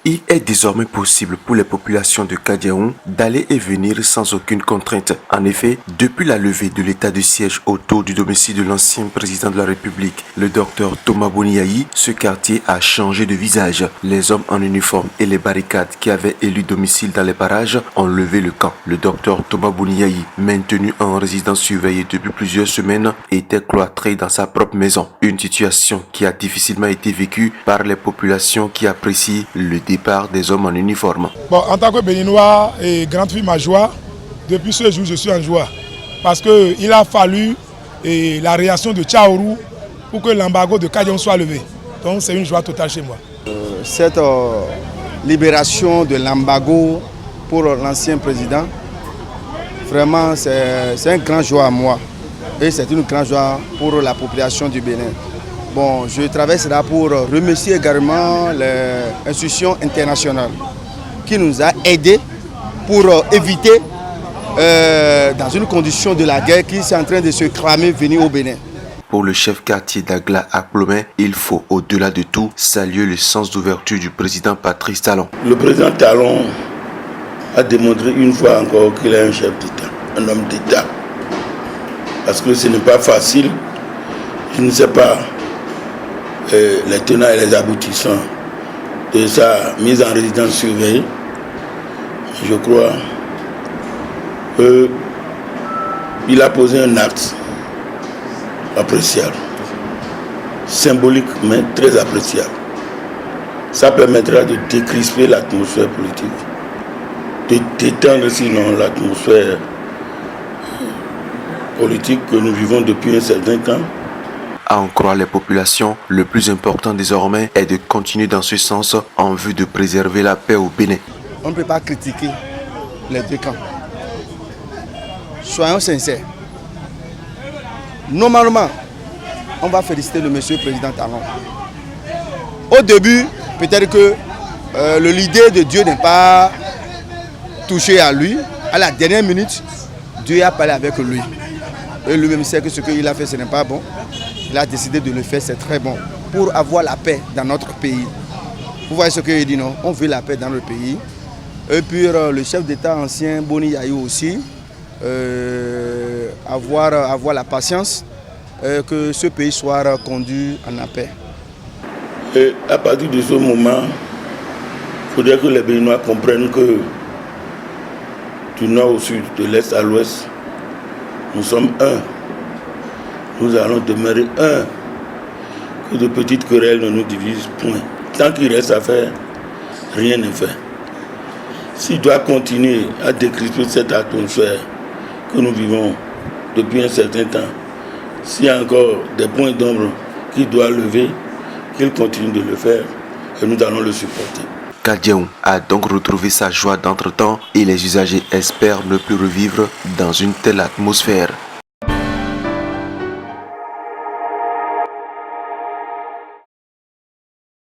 Il est désormais possible pour les populations de Kadiaoun d'aller et venir sans aucune contrainte. En effet, depuis la levée de l'état de siège autour du domicile de l'ancien président de la République, le docteur Thomas Boniaï, ce quartier a changé de visage. Les hommes en uniforme et les barricades qui avaient élu domicile dans les barrages ont levé le camp. Le docteur Thomas Boniaï, maintenu en résidence surveillée depuis plusieurs semaines, était cloîtré dans sa propre maison. Une situation qui a difficilement été vécue par les populations qui apprécient le départ des hommes en uniforme. Bon, en tant que Béninois et grande fille ma joie, depuis ce jour je suis en joie. Parce qu'il a fallu la réaction de Tchaourou pour que l'embargo de Kadiaoun soit levé. Donc c'est une joie totale chez moi. Cette libération de l'embargo pour l'ancien président, vraiment c'est une grande joie à moi. Et c'est une grande joie pour la population du Bénin. Bon, je traverse là pour remercier également les institutions internationales qui nous a aidés pour éviter, dans une condition de la guerre, qui est en train de se cramer, venir au Bénin. Pour le chef quartier d'Agla à Plomé, il faut, au-delà de tout, saluer le sens d'ouverture du président Patrice Talon. Le président Talon a démontré une fois encore qu'il est un chef d'État, un homme d'État. Parce que ce n'est pas facile, je ne sais pas les tenants et les aboutissants de sa mise en résidence surveillée. Je crois qu'il a posé un acte appréciable, symbolique mais très appréciable. Ça permettra de décrisper l'atmosphère politique, de détendre sinon l'atmosphère politique que nous vivons depuis un certain temps. À en croire les populations, le plus important désormais est de continuer dans ce sens en vue de préserver la paix au Bénin. On ne peut pas critiquer les deux camps. Soyons sincères. Normalement, on va féliciter le monsieur président Talon. Au début, peut-être que l'idée de Dieu n'est pas touchée à lui. À la dernière minute, Dieu a parlé avec lui. Et lui-même sait que ce qu'il a fait, ce n'est pas bon. Il a décidé de le faire, c'est très bon. Pour avoir la paix dans notre pays. Vous voyez ce qu'il dit, non? On veut la paix dans le pays. Et puis le chef d'État ancien, Boniaï aussi, avoir la patience que ce pays soit conduit en la paix. Et à partir de ce moment, il faudrait que les Béninois comprennent que du nord au sud, de l'est à l'ouest, nous sommes un. Nous allons demeurer un. Que de petites querelles ne nous divisent point. Tant qu'il reste à faire, rien n'est fait. S'il doit continuer à décrisper cette atmosphère que nous vivons depuis un certain temps, s'il y a encore des points d'ombre qu'il doit lever, qu'il continue de le faire et nous allons le supporter. Kadiaoun a donc retrouvé sa joie d'antre-temps et les usagers espèrent ne plus revivre dans une telle atmosphère.